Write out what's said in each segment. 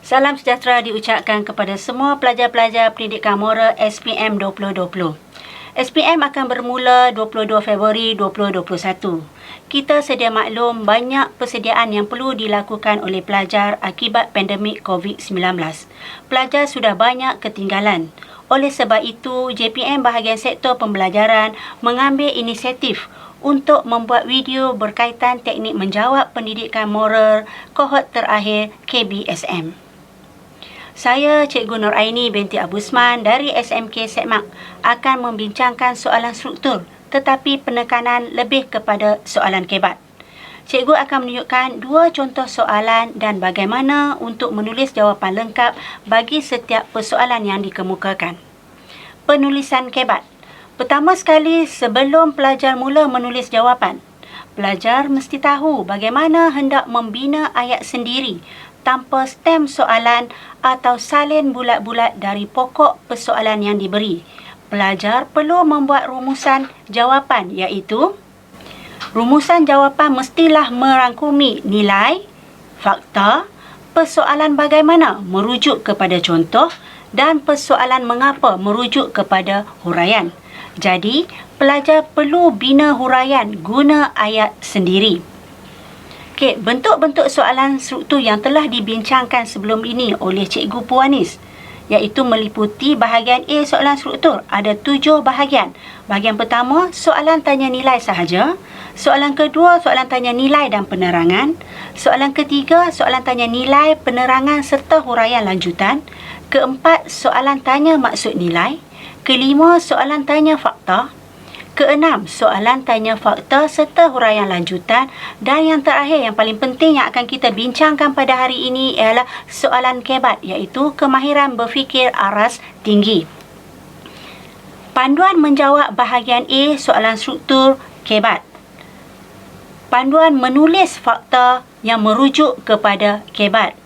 Salam sejahtera diucapkan kepada semua pelajar-pelajar pendidikan moral SPM 2020. SPM akan bermula 22 Februari 2021. Kita sedia maklum banyak persediaan yang perlu dilakukan oleh pelajar akibat pandemik COVID-19. Pelajar sudah banyak ketinggalan. Oleh sebab itu, JPM bahagian sektor pembelajaran mengambil inisiatif untuk membuat video berkaitan teknik menjawab pendidikan moral kohort terakhir KBSM. Saya Cikgu Nur Aini binti Abu Usman dari SMK Sekmak akan membincangkan soalan struktur tetapi penekanan lebih kepada soalan kebat. Cikgu akan menunjukkan dua contoh soalan dan bagaimana untuk menulis jawapan lengkap bagi setiap persoalan yang dikemukakan. Penulisan kebat. Pertama sekali, sebelum pelajar mula menulis jawapan, pelajar mesti tahu bagaimana hendak membina ayat sendiri tanpa stem soalan atau salin bulat-bulat dari pokok persoalan yang diberi. Pelajar perlu membuat rumusan jawapan iaitu rumusan jawapan mestilah merangkumi nilai, fakta, persoalan bagaimana merujuk kepada contoh dan persoalan mengapa merujuk kepada huraian. Jadi, pelajar perlu bina huraian guna ayat sendiri. Okey, bentuk-bentuk soalan struktur yang telah dibincangkan sebelum ini oleh Cikgu Puanis iaitu meliputi bahagian A soalan struktur. Ada 7 bahagian. Bahagian pertama, soalan tanya nilai sahaja. Soalan kedua, soalan tanya nilai dan penerangan. Soalan ketiga, soalan tanya nilai, penerangan serta huraian lanjutan. Keempat, soalan tanya maksud nilai. Kelima, soalan tanya fakta. Keenam, soalan tanya fakta serta huraian lanjutan. Dan yang terakhir, yang paling penting yang akan kita bincangkan pada hari ini ialah soalan kebat iaitu kemahiran berfikir aras tinggi. Panduan menjawab bahagian A soalan struktur kebat. Panduan menulis fakta yang merujuk kepada kebat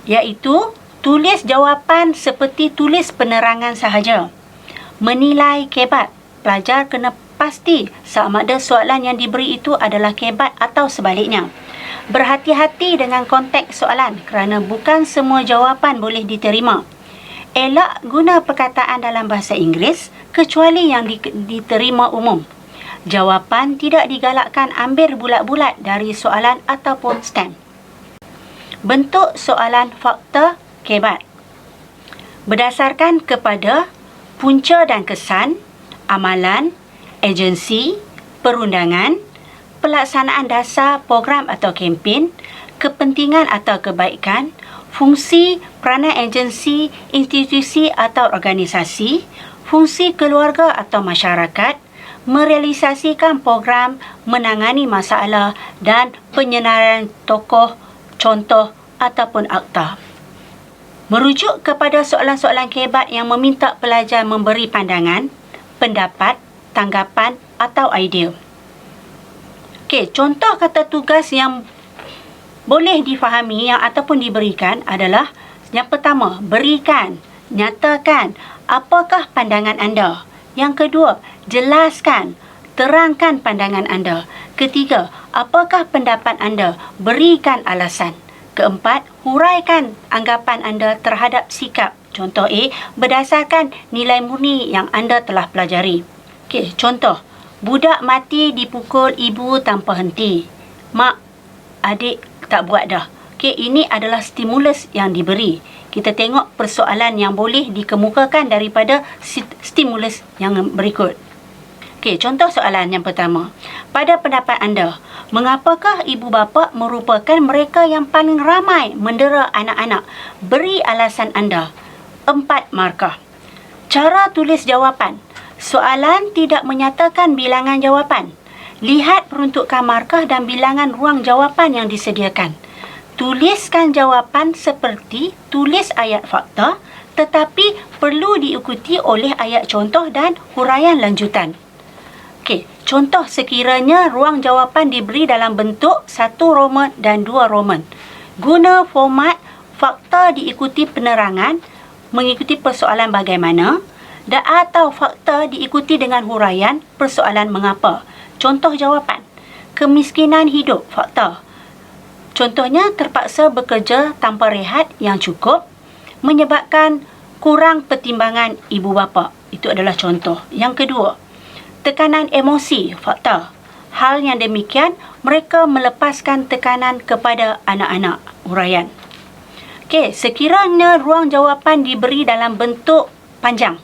iaitu tulis jawapan seperti tulis penerangan sahaja. Menilai kebat. Pelajar kena pasti sama ada soalan yang diberi itu adalah kebat atau sebaliknya. Berhati-hati dengan konteks soalan kerana bukan semua jawapan boleh diterima. Elak guna perkataan dalam bahasa Inggeris kecuali yang diterima umum. Jawapan tidak digalakkan ambil bulat-bulat dari soalan ataupun stem. Bentuk soalan fakta kebat. Berdasarkan kepada punca dan kesan, amalan, agensi, perundangan, pelaksanaan dasar program atau kempen, kepentingan atau kebaikan, fungsi, peranan agensi, institusi atau organisasi, fungsi keluarga atau masyarakat, merealisasikan program, menangani masalah dan penyenaran tokoh, contoh ataupun akta. Merujuk kepada soalan-soalan kebat yang meminta pelajar memberi pandangan, pendapat, tanggapan atau idea. Okey, contoh kata tugas yang boleh difahami yang ataupun diberikan adalah yang pertama, berikan, nyatakan apakah pandangan anda. Yang kedua, jelaskan, terangkan pandangan anda. Ketiga, apakah pendapat anda, berikan alasan. Keempat, huraikan anggapan anda terhadap sikap. Contoh A, berdasarkan nilai murni yang anda telah pelajari. Okey, contoh. Budak mati dipukul ibu tanpa henti. Mak, adik tak buat dah. Okey, ini adalah stimulus yang diberi. Kita tengok persoalan yang boleh dikemukakan daripada stimulus yang berikut. Okey, contoh soalan yang pertama. Pada pendapat anda, mengapakah ibu bapa merupakan mereka yang paling ramai mendera anak-anak? Beri alasan anda. 4 markah. Cara tulis jawapan. Soalan tidak menyatakan bilangan jawapan. Lihat peruntukan markah dan bilangan ruang jawapan yang disediakan. Tuliskan jawapan seperti tulis ayat fakta tetapi perlu diikuti oleh ayat contoh dan huraian lanjutan. Okey, contoh sekiranya ruang jawapan diberi dalam bentuk 1 Roman dan 2 Roman. Guna format fakta diikuti penerangan mengikuti persoalan bagaimana dan atau fakta diikuti dengan huraian persoalan mengapa. Contoh jawapan. Kemiskinan hidup, fakta. Contohnya, terpaksa bekerja tanpa rehat yang cukup menyebabkan kurang pertimbangan ibu bapa. Itu adalah contoh. Yang kedua, tekanan emosi, fakta. Hal yang demikian, mereka melepaskan tekanan kepada anak-anak. Huraian. Okey, sekiranya ruang jawapan diberi dalam bentuk panjang,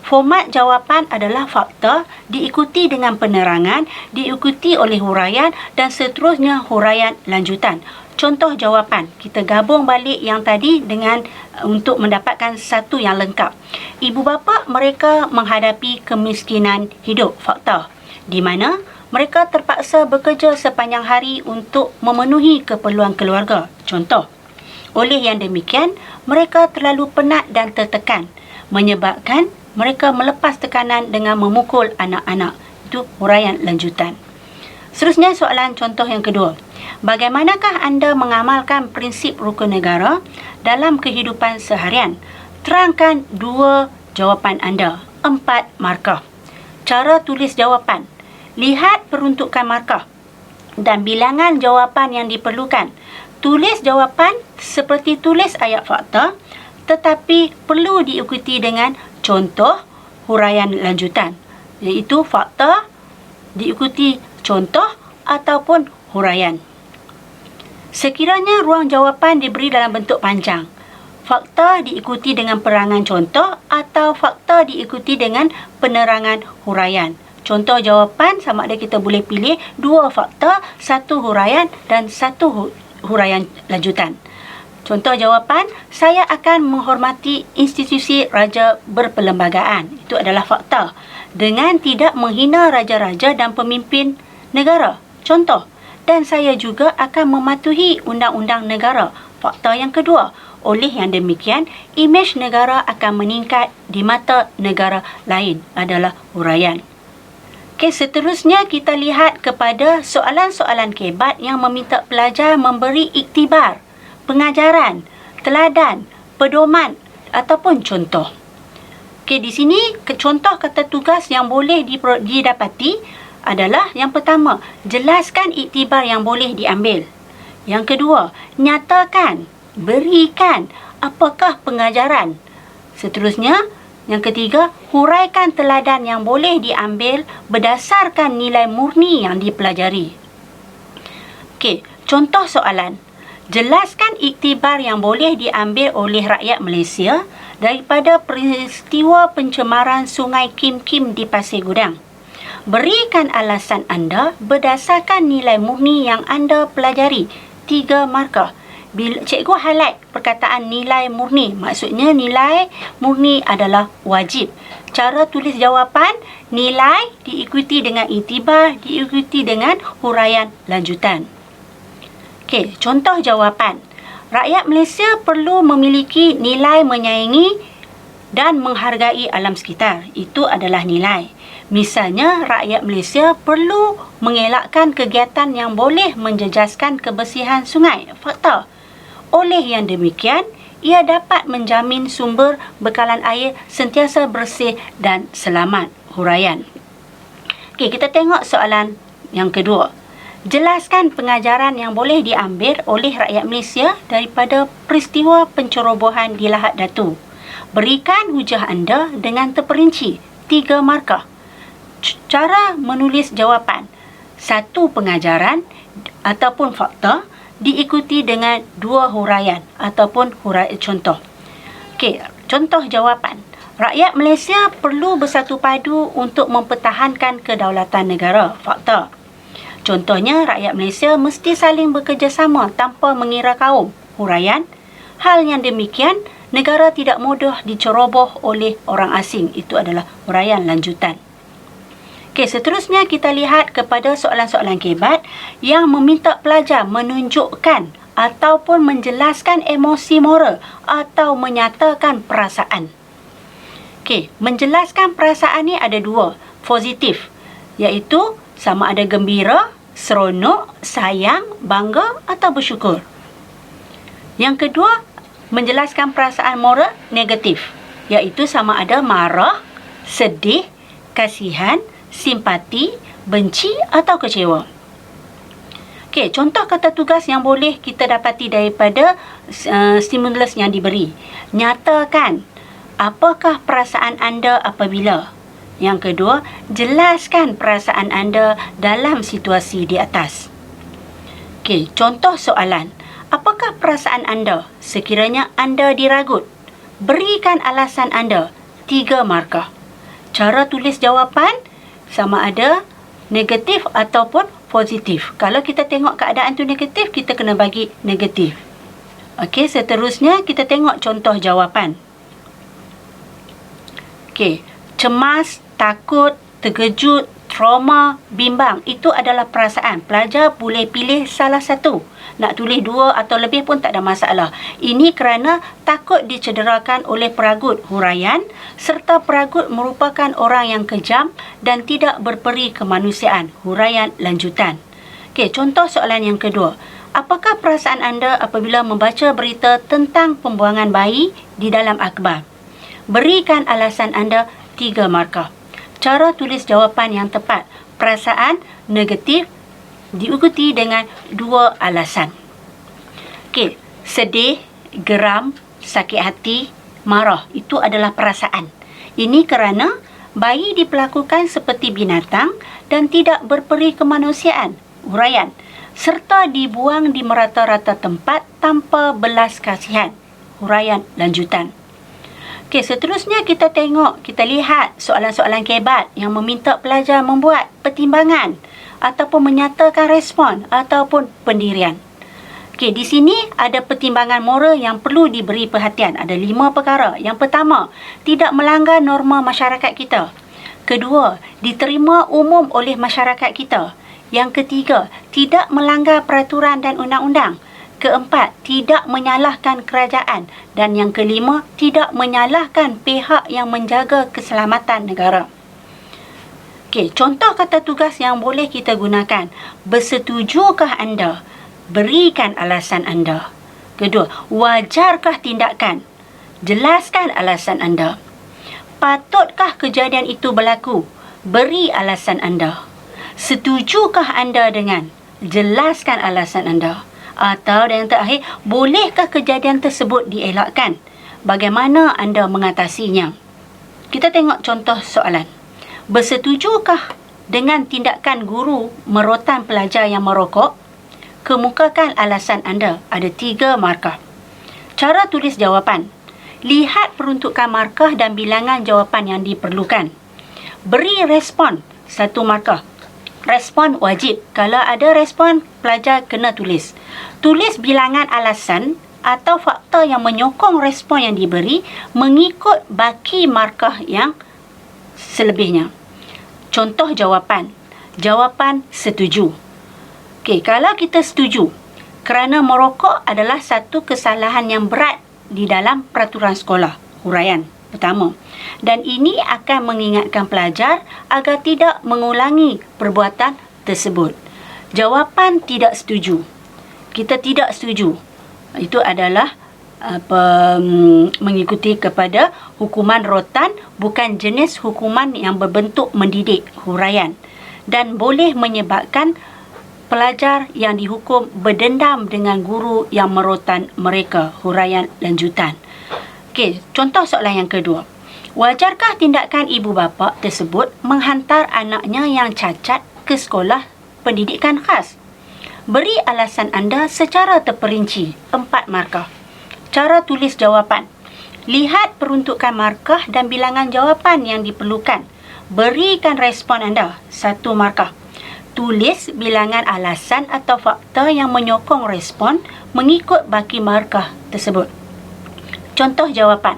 format jawapan adalah fakta, diikuti dengan penerangan, diikuti oleh huraian dan seterusnya huraian lanjutan. Contoh jawapan, kita gabung balik yang tadi dengan untuk mendapatkan satu yang lengkap. Ibu bapa mereka menghadapi kemiskinan hidup, fakta, di mana mereka terpaksa bekerja sepanjang hari untuk memenuhi keperluan keluarga. Contoh, oleh yang demikian, mereka terlalu penat dan tertekan, menyebabkan mereka melepas tekanan dengan memukul anak-anak. Itu huraian lanjutan. Seterusnya soalan contoh yang kedua. Bagaimanakah anda mengamalkan prinsip rukun negara dalam kehidupan seharian? Terangkan dua jawapan anda. 4 markah. Cara tulis jawapan. Lihat peruntukan markah dan bilangan jawapan yang diperlukan. Tulis jawapan seperti tulis ayat fakta, tetapi perlu diikuti dengan contoh huraian lanjutan, iaitu fakta diikuti contoh ataupun huraian. Sekiranya ruang jawapan diberi dalam bentuk panjang, fakta diikuti dengan penerangan contoh atau fakta diikuti dengan penerangan huraian. Contoh jawapan sama ada kita boleh pilih 2 fakta, 1 huraian dan 1 huraian lanjutan. Contoh jawapan, saya akan menghormati institusi raja berperlembagaan. Itu adalah fakta. Dengan tidak menghina raja-raja dan pemimpin negara. Contoh, dan saya juga akan mematuhi undang-undang negara. Fakta yang kedua, oleh yang demikian, imej negara akan meningkat di mata negara lain adalah huraian. Okey, seterusnya kita lihat kepada soalan-soalan kebat yang meminta pelajar memberi iktibar, pengajaran, teladan, pedoman ataupun contoh. Okey, di sini contoh kata tugas yang boleh didapati adalah yang pertama, jelaskan iktibar yang boleh diambil. Yang kedua, nyatakan, berikan apakah pengajaran. Seterusnya, yang ketiga, huraikan teladan yang boleh diambil berdasarkan nilai murni yang dipelajari. Okey, contoh soalan. Jelaskan iktibar yang boleh diambil oleh rakyat Malaysia daripada peristiwa pencemaran Sungai Kim Kim di Pasir Gudang. Berikan alasan anda berdasarkan nilai murni yang anda pelajari. 3 markah. Bila cikgu highlight perkataan nilai murni, maksudnya nilai murni adalah wajib. Cara tulis jawapan, nilai diikuti dengan iktibar, diikuti dengan huraian lanjutan. Okey, contoh jawapan. Rakyat Malaysia perlu memiliki nilai menyayangi dan menghargai alam sekitar. Itu adalah nilai. Misalnya, rakyat Malaysia perlu mengelakkan kegiatan yang boleh menjejaskan kebersihan sungai. Fakta. Oleh yang demikian, ia dapat menjamin sumber bekalan air sentiasa bersih dan selamat. Huraian. Okey, kita tengok soalan yang kedua. Jelaskan pengajaran yang boleh diambil oleh rakyat Malaysia daripada peristiwa pencerobohan di Lahad Datu. Berikan hujah anda dengan terperinci. 3 markah. Cara menulis jawapan. 1 pengajaran ataupun fakta diikuti dengan 2 huraian ataupun huraian contoh. Okey, contoh jawapan. Rakyat Malaysia perlu bersatu padu untuk mempertahankan kedaulatan negara. Fakta. Contohnya, rakyat Malaysia mesti saling bekerjasama tanpa mengira kaum. Huraian. Hal yang demikian, negara tidak mudah diceroboh oleh orang asing. Itu adalah huraian lanjutan. Okey, seterusnya kita lihat kepada soalan-soalan kebat yang meminta pelajar menunjukkan ataupun menjelaskan emosi moral atau menyatakan perasaan. Okey, menjelaskan perasaan ni ada 2, positif, iaitu sama ada gembira, seronok, sayang, bangga atau bersyukur. Yang kedua, menjelaskan perasaan moral negatif, iaitu sama ada marah, sedih, kasihan, simpati, benci atau kecewa. Okey, contoh kata tugas yang boleh kita dapati daripada stimulus yang diberi. Nyatakan, apakah perasaan anda apabila? Yang kedua, jelaskan perasaan anda dalam situasi di atas. Okey, contoh soalan. Apakah perasaan anda sekiranya anda diragut? Berikan alasan anda. 3 markah. Cara tulis jawapan sama ada negatif ataupun positif. Kalau kita tengok keadaan tu negatif, kita kena bagi negatif. Okey, seterusnya kita tengok contoh jawapan. Okey, cemas, takut, terkejut, trauma, bimbang. Itu adalah perasaan. Pelajar boleh pilih salah satu. Nak tulis 2 atau lebih pun tak ada masalah. Ini kerana takut dicederakan oleh peragut, huraian, serta peragut merupakan orang yang kejam dan tidak berperi kemanusiaan, huraian lanjutan. Okey, contoh soalan yang kedua. Apakah perasaan anda apabila membaca berita tentang pembuangan bayi di dalam akhbar? Berikan alasan anda 3 markah. Cara tulis jawapan yang tepat. Perasaan negatif diikuti dengan 2 alasan. Okey, sedih, geram, sakit hati, marah. Itu adalah perasaan. Ini kerana bayi diperlakukan seperti binatang dan tidak berperi kemanusiaan, huraian, serta dibuang di merata-rata tempat tanpa belas kasihan, huraian lanjutan. Okey, seterusnya kita lihat soalan-soalan kebat yang meminta pelajar membuat pertimbangan ataupun menyatakan respon ataupun pendirian. Okey, di sini ada pertimbangan moral yang perlu diberi perhatian. Ada 5 perkara. Yang pertama, tidak melanggar norma masyarakat kita. Kedua, diterima umum oleh masyarakat kita. Yang ketiga, tidak melanggar peraturan dan undang-undang. Keempat, tidak menyalahkan kerajaan. Dan yang kelima, tidak menyalahkan pihak yang menjaga keselamatan negara. Okey, contoh kata tugas yang boleh kita gunakan. Bersetujukah anda? Berikan alasan anda. Kedua, wajarkah tindakan? Jelaskan alasan anda. Patutkah kejadian itu berlaku? Beri alasan anda. Setujukah anda dengan? Jelaskan alasan anda. Atau yang terakhir, bolehkah kejadian tersebut dielakkan? Bagaimana anda mengatasinya? Kita tengok contoh soalan. Bersetujukah dengan tindakan guru merotan pelajar yang merokok? Kemukakan alasan anda. Ada 3 markah. Cara tulis jawapan. Lihat peruntukan markah dan bilangan jawapan yang diperlukan. Beri respon. 1 markah. Respon wajib. Kalau ada respon, pelajar kena tulis. Tulis bilangan alasan atau faktor yang menyokong respon yang diberi mengikut baki markah yang selebihnya. Contoh jawapan. Jawapan setuju. Okey, kalau kita setuju kerana merokok adalah satu kesalahan yang berat di dalam peraturan sekolah, huraian pertama. Dan ini akan mengingatkan pelajar agar tidak mengulangi perbuatan tersebut. Jawapan tidak setuju. Kita tidak setuju. Itu adalah mengikuti kepada hukuman rotan, bukan jenis hukuman yang berbentuk mendidik, huraian, dan boleh menyebabkan pelajar yang dihukum berdendam dengan guru yang merotan mereka, huraian lanjutan. Okey, contoh soalan yang kedua. Wajarkah tindakan ibu bapa tersebut menghantar anaknya yang cacat ke sekolah pendidikan khas? Beri alasan anda secara terperinci. 4 markah. Cara tulis jawapan. Lihat peruntukan markah dan bilangan jawapan yang diperlukan. Berikan respon anda. 1 markah. Tulis bilangan alasan atau faktor yang menyokong respon mengikut baki markah tersebut. Contoh jawapan.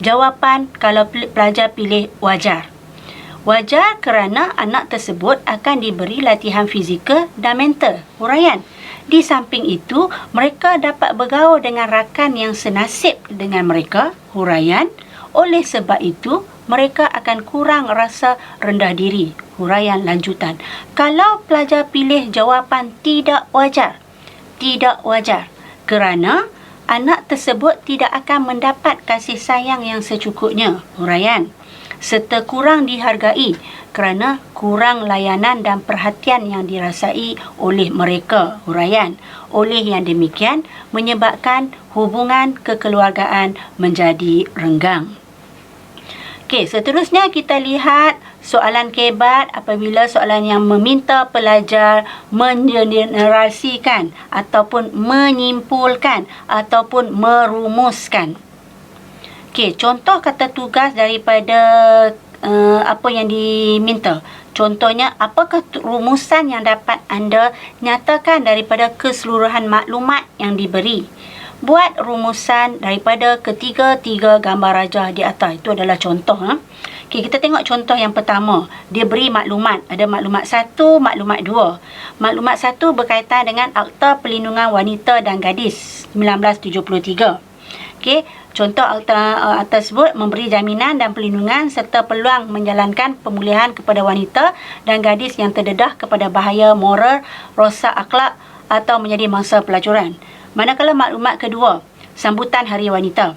Jawapan kalau pelajar pilih wajar. Wajar kerana anak tersebut akan diberi latihan fizikal dan mental, huraian. Di samping itu, mereka dapat bergaul dengan rakan yang senasib dengan mereka, huraian. Oleh sebab itu, mereka akan kurang rasa rendah diri, huraian lanjutan. Kalau pelajar pilih jawapan tidak wajar kerana anak tersebut tidak akan mendapat kasih sayang yang secukupnya, huraian. serta kurang dihargai kerana kurang layanan dan perhatian yang dirasai oleh mereka, huraian. Oleh yang demikian, menyebabkan hubungan kekeluargaan menjadi renggang. Okey, seterusnya kita lihat soalan kebat apabila soalan yang meminta pelajar mengeneralisasikan ataupun menyimpulkan ataupun merumuskan. Okey, contoh kata tugas daripada apa yang diminta. Contohnya, apakah rumusan yang dapat anda nyatakan daripada keseluruhan maklumat yang diberi? Buat rumusan daripada ketiga-tiga gambar rajah di atas. Itu adalah contoh. Okay, kita tengok contoh yang pertama. Dia beri maklumat. Ada maklumat 1, maklumat 2. Maklumat 1 berkaitan dengan Akta Perlindungan Wanita dan Gadis 1973. Okay, contoh akta tersebut memberi jaminan dan perlindungan serta peluang menjalankan pemulihan kepada wanita dan gadis yang terdedah kepada bahaya moral, rosak akhlak atau menjadi mangsa pelacuran. Manakala maklumat kedua, sambutan Hari Wanita,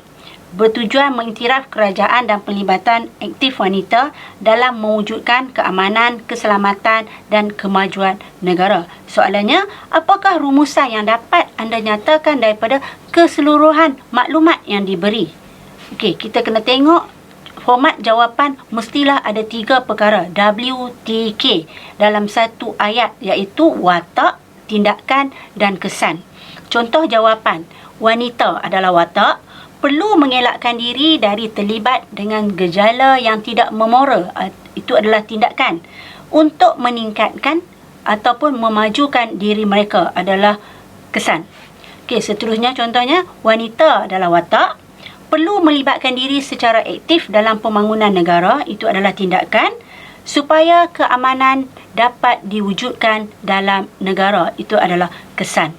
bertujuan mengiktiraf kerajaan dan pelibatan aktif wanita dalam mewujudkan keamanan, keselamatan dan kemajuan negara. Soalannya, apakah rumusan yang dapat anda nyatakan daripada keseluruhan maklumat yang diberi? Okey, kita kena tengok format jawapan mestilah ada 3 perkara WTK dalam satu ayat, iaitu watak, tindakan dan kesan. Contoh jawapan, wanita adalah watak, perlu mengelakkan diri dari terlibat dengan gejala yang tidak memoral, itu adalah tindakan, untuk meningkatkan ataupun memajukan diri mereka adalah kesan. Okey, seterusnya contohnya, wanita adalah watak, perlu melibatkan diri secara aktif dalam pembangunan negara, itu adalah tindakan, supaya keamanan dapat diwujudkan dalam negara, itu adalah kesan.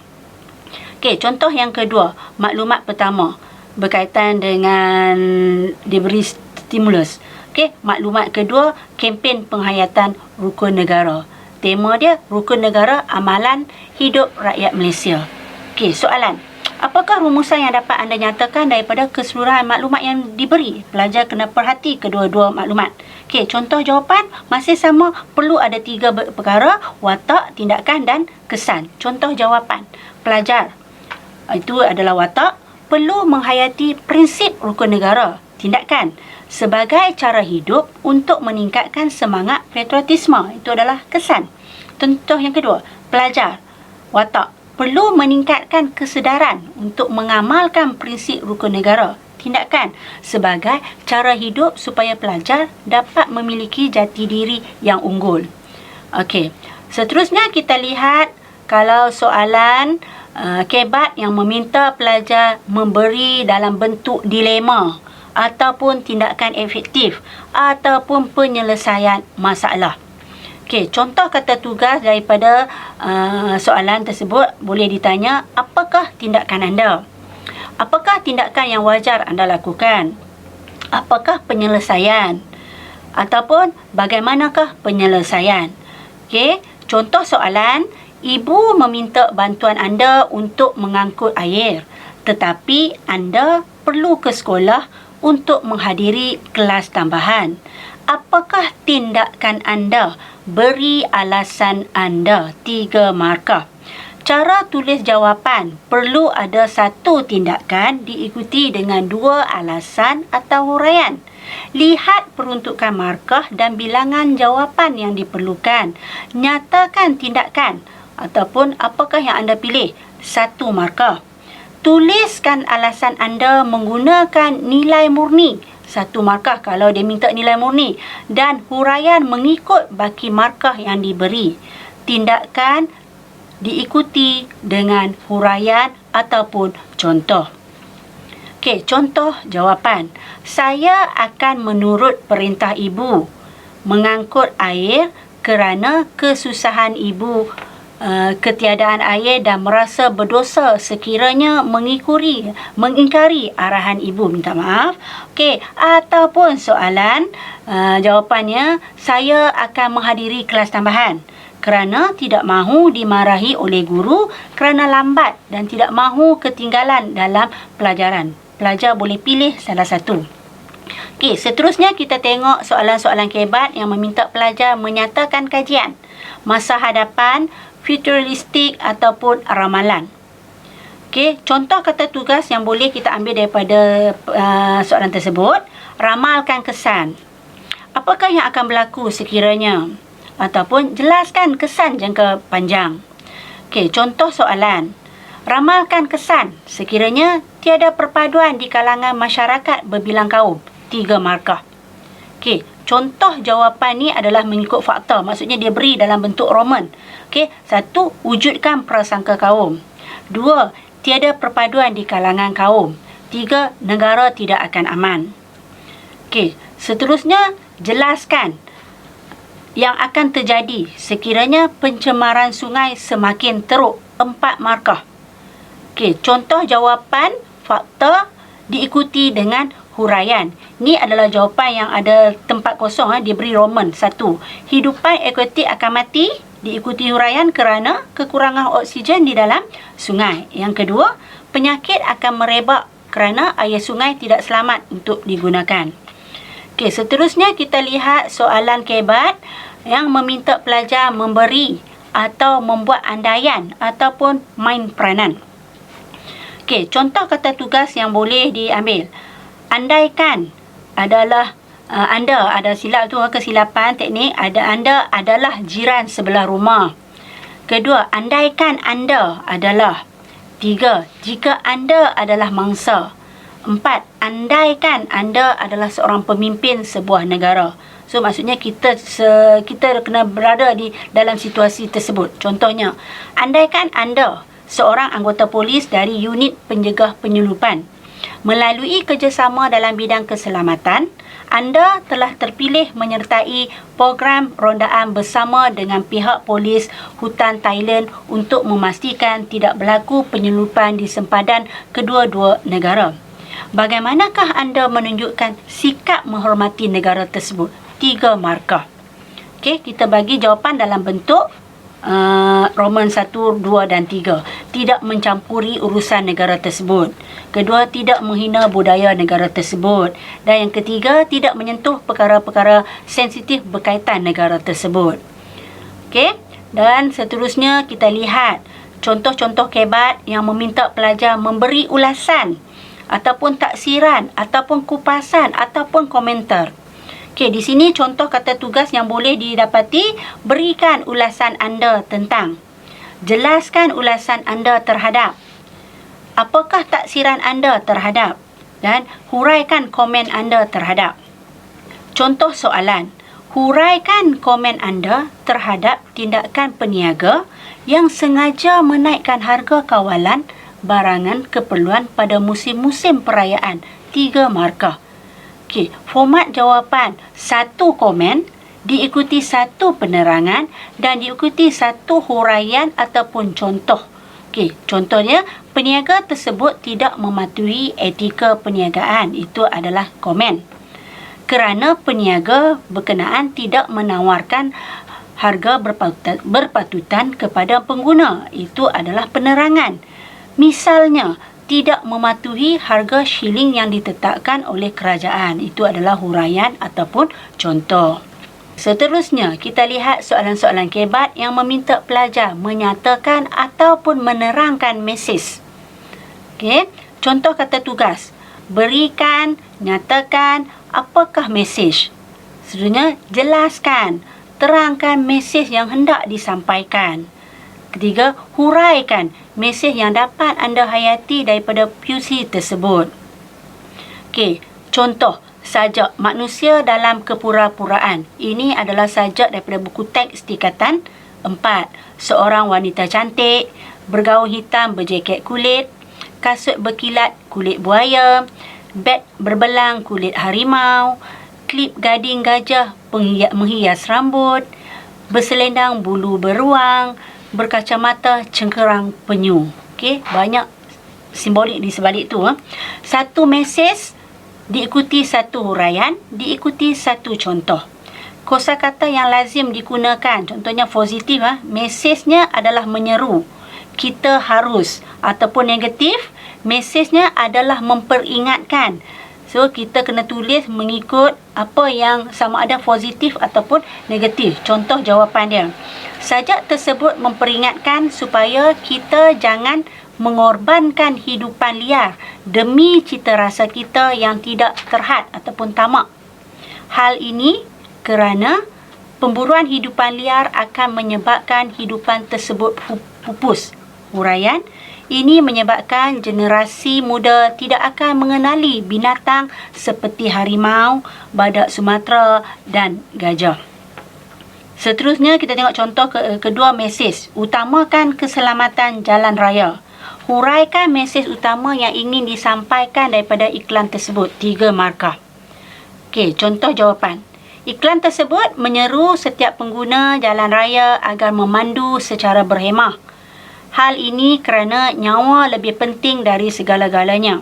Okey, contoh yang kedua, maklumat pertama berkaitan dengan diberi stimulus. Okey, maklumat kedua, kempen penghayatan rukun negara. Tema dia, rukun negara, amalan hidup rakyat Malaysia. Okey, soalan, apakah rumusan yang dapat anda nyatakan daripada keseluruhan maklumat yang diberi? Pelajar kena perhati kedua-dua maklumat. Okey, contoh jawapan masih sama, perlu ada 3 perkara, watak, tindakan dan kesan. Contoh jawapan, pelajar, itu adalah watak, perlu menghayati prinsip rukun negara, tindakan, sebagai cara hidup untuk meningkatkan semangat patriotisme, itu adalah kesan. Contoh yang kedua, pelajar, watak, perlu meningkatkan kesedaran untuk mengamalkan prinsip rukun negara, tindakan, sebagai cara hidup supaya pelajar dapat memiliki jati diri yang unggul. Okey, seterusnya kita lihat kalau soalan kebat yang meminta pelajar memberi dalam bentuk dilema ataupun tindakan efektif ataupun penyelesaian masalah. Okey, contoh kata tugas daripada soalan tersebut boleh ditanya, apakah tindakan anda? Apakah tindakan yang wajar anda lakukan? Apakah penyelesaian? Ataupun bagaimanakah penyelesaian? Okey, contoh soalan, ibu meminta bantuan anda untuk mengangkut air, tetapi anda perlu ke sekolah untuk menghadiri kelas tambahan. Apakah tindakan anda? Beri alasan anda, 3 markah. Cara tulis jawapan, perlu ada 1 tindakan diikuti dengan 2 alasan atau huraian. Lihat peruntukan markah dan bilangan jawapan yang diperlukan. Nyatakan tindakan ataupun apakah yang anda pilih, 1 markah. Tuliskan alasan anda menggunakan nilai murni, 1 markah kalau dia minta nilai murni, dan huraian mengikut baki markah yang diberi. Tindakan diikuti dengan huraian ataupun contoh. Okey, contoh jawapan. Saya akan menurut perintah ibu mengangkut air kerana kesusahan ibu, ketiadaan air dan merasa berdosa sekiranya mengingkari arahan ibu. Minta maaf. Okey, ataupun soalan jawapannya, saya akan menghadiri kelas tambahan kerana tidak mahu dimarahi oleh guru kerana lambat dan tidak mahu ketinggalan dalam pelajaran. Pelajar boleh pilih salah satu. Okey, seterusnya kita tengok soalan-soalan kebat yang meminta pelajar menyatakan kajian, masa hadapan, futuristik ataupun ramalan. Okey, contoh kata tugas yang boleh kita ambil daripada soalan tersebut. Ramalkan kesan. Apakah yang akan berlaku sekiranya? Ataupun jelaskan kesan jangka panjang. Okey, contoh soalan. Ramalkan kesan sekiranya tiada perpaduan di kalangan masyarakat berbilang kaum. 3 markah. Okey, contoh jawapan ni adalah mengikut fakta. Maksudnya dia beri dalam bentuk Roman. Okey, 1. Wujudkan prasangka kaum. 2. Tiada perpaduan di kalangan kaum. 3. Negara tidak akan aman. Okey, seterusnya jelaskan yang akan terjadi sekiranya pencemaran sungai semakin teruk. 4 markah. Okey, contoh jawapan fakta diikuti dengan huraian. Ni adalah jawapan yang ada tempat kosong, diberi Roman. 1. Hidupan akuatik akan mati, diikuti huraian kerana kekurangan oksigen di dalam sungai. Yang kedua, penyakit akan merebak kerana air sungai tidak selamat untuk digunakan. Okey, seterusnya kita lihat soalan kebat yang meminta pelajar memberi atau membuat andaian ataupun main peranan. Okey, contoh kata tugas yang boleh diambil. Andaikan adalah anda, ada silap tu, kesilapan teknik, anda adalah jiran sebelah rumah. Kedua, andaikan anda adalah. 3, jika anda adalah mangsa. 4, andaikan anda adalah seorang pemimpin sebuah negara. So maksudnya kita kena berada di dalam situasi tersebut. Contohnya, andaikan anda seorang anggota polis dari unit penjegah penyelundupan. Melalui kerjasama dalam bidang keselamatan, anda telah terpilih menyertai program rondaan bersama dengan pihak polis hutan Thailand untuk memastikan tidak berlaku penyelundupan di sempadan kedua-dua negara. Bagaimanakah anda menunjukkan sikap menghormati negara tersebut? 3 markah. Okey, kita bagi jawapan dalam bentuk Roman 1, 2 dan 3. Tidak mencampuri urusan negara tersebut. Kedua, tidak menghina budaya negara tersebut. Dan yang ketiga, tidak menyentuh perkara-perkara sensitif berkaitan negara tersebut. Okey, dan seterusnya kita lihat contoh-contoh kebat yang meminta pelajar memberi ulasan ataupun taksiran ataupun kupasan ataupun komentar. Okey, di sini contoh kata tugas yang boleh didapati. Berikan ulasan anda tentang. Jelaskan ulasan anda terhadap. Apakah taksiran anda terhadap? Dan huraikan komen anda terhadap. Contoh soalan. Huraikan komen anda terhadap tindakan peniaga yang sengaja menaikkan harga kawalan barangan keperluan pada musim-musim perayaan. 3 markah. Okey, format jawapan 1 komen diikuti 1 penerangan dan diikuti 1 huraian ataupun contoh. Okey, contohnya peniaga tersebut tidak mematuhi etika perniagaan. Itu adalah komen. Kerana peniaga berkenaan tidak menawarkan harga berpatutan kepada pengguna. Itu adalah penerangan. Misalnya, tidak mematuhi harga shilling yang ditetapkan oleh kerajaan. Itu adalah huraian ataupun contoh. Seterusnya, kita lihat soalan-soalan kebat yang meminta pelajar menyatakan ataupun menerangkan mesej. Okey, contoh kata tugas. Berikan, nyatakan, apakah mesej? Seterusnya, jelaskan, terangkan mesej yang hendak disampaikan. Ketiga, huraikan mesej yang dapat anda hayati daripada puisi tersebut. Okey, contoh sajak manusia dalam kepura-puraan. Ini adalah sajak daripada buku teks tingkatan 4. Seorang wanita cantik, bergaun hitam berjaket kulit, kasut berkilat kulit buaya, beg berbelang kulit harimau, klip gading gajah menghias rambut, berselendang bulu beruang, berkacamata cengkerang penyu. Okey, banyak simbolik di sebalik tu. 1 mesej diikuti 1 huraian, diikuti 1 contoh. Kosakata yang lazim digunakan, contohnya positif, mesejnya adalah menyeru, kita harus, ataupun negatif, mesejnya adalah memperingatkan, So, kita kena tulis mengikut apa yang sama ada positif ataupun negatif. Contoh jawapan dia. Sajak tersebut memperingatkan supaya kita jangan mengorbankan hidupan liar demi cita rasa kita yang tidak terhad ataupun tamak. Hal ini kerana pemburuan hidupan liar akan menyebabkan hidupan tersebut pupus. Huraian, ini menyebabkan generasi muda tidak akan mengenali binatang seperti harimau, badak Sumatera dan gajah. Seterusnya, kita tengok contoh kedua mesej. Utamakan keselamatan jalan raya. Huraikan mesej utama yang ingin disampaikan daripada iklan tersebut. 3 markah. Okey, contoh jawapan. Iklan tersebut menyeru setiap pengguna jalan raya agar memandu secara berhemah. Hal ini kerana nyawa lebih penting dari segala-galanya.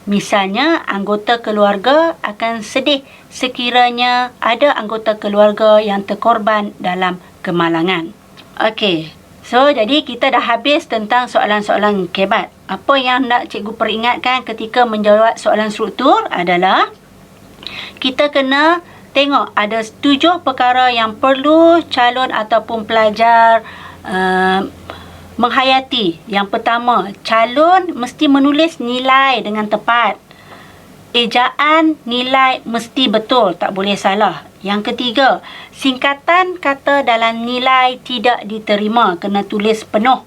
Misalnya, anggota keluarga akan sedih sekiranya ada anggota keluarga yang terkorban dalam kemalangan. Okey, so jadi kita dah habis tentang soalan-soalan kebat. Apa yang nak cikgu peringatkan ketika menjawab soalan struktur adalah kita kena tengok ada 7 perkara yang perlu calon ataupun pelajar menghayati. Yang pertama, calon mesti menulis nilai dengan tepat. Ejaan nilai mesti betul, tak boleh salah. Yang ketiga, singkatan kata dalam nilai tidak diterima, kena tulis penuh.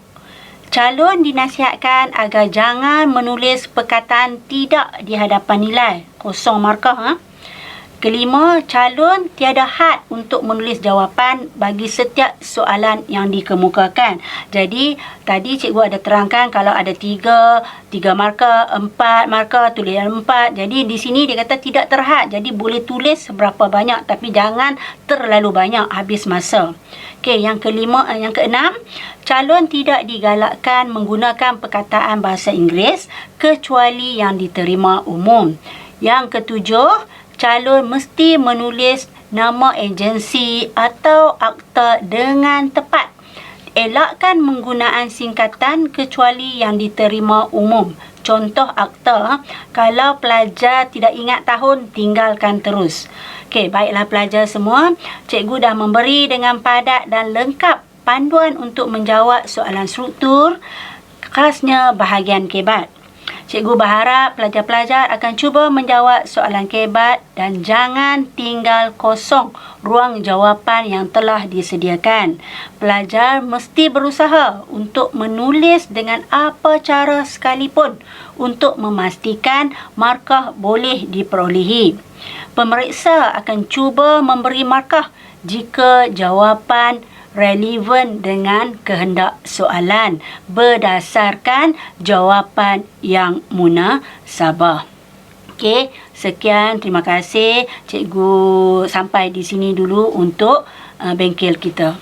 Calon dinasihatkan agar jangan menulis perkataan tidak di hadapan nilai, kosong markah. Kelima, calon tiada had untuk menulis jawapan bagi setiap soalan yang dikemukakan. Jadi, tadi cikgu ada terangkan kalau ada 3 markah, 4 markah, tulis 4. Jadi, di sini dia kata tidak terhad. Jadi, boleh tulis seberapa banyak tapi jangan terlalu banyak, habis masa. Okey, yang keenam, calon tidak digalakkan menggunakan perkataan bahasa Inggeris kecuali yang diterima umum. Yang ketujuh, calon mesti menulis nama agensi atau akta dengan tepat. Elakkan penggunaan singkatan kecuali yang diterima umum. Contoh akta, kalau pelajar tidak ingat tahun, tinggalkan terus. Okey, baiklah pelajar semua. Cikgu dah memberi dengan padat dan lengkap panduan untuk menjawab soalan struktur, khasnya bahagian kebat. Cikgu berharap pelajar-pelajar akan cuba menjawab soalan kebat dan jangan tinggal kosong ruang jawapan yang telah disediakan. Pelajar mesti berusaha untuk menulis dengan apa cara sekalipun untuk memastikan markah boleh diperolehi. Pemeriksa akan cuba memberi markah jika jawapan relevan dengan kehendak soalan berdasarkan jawapan yang munasabah. Okey, sekian, terima kasih. Cikgu sampai di sini dulu untuk bengkel kita.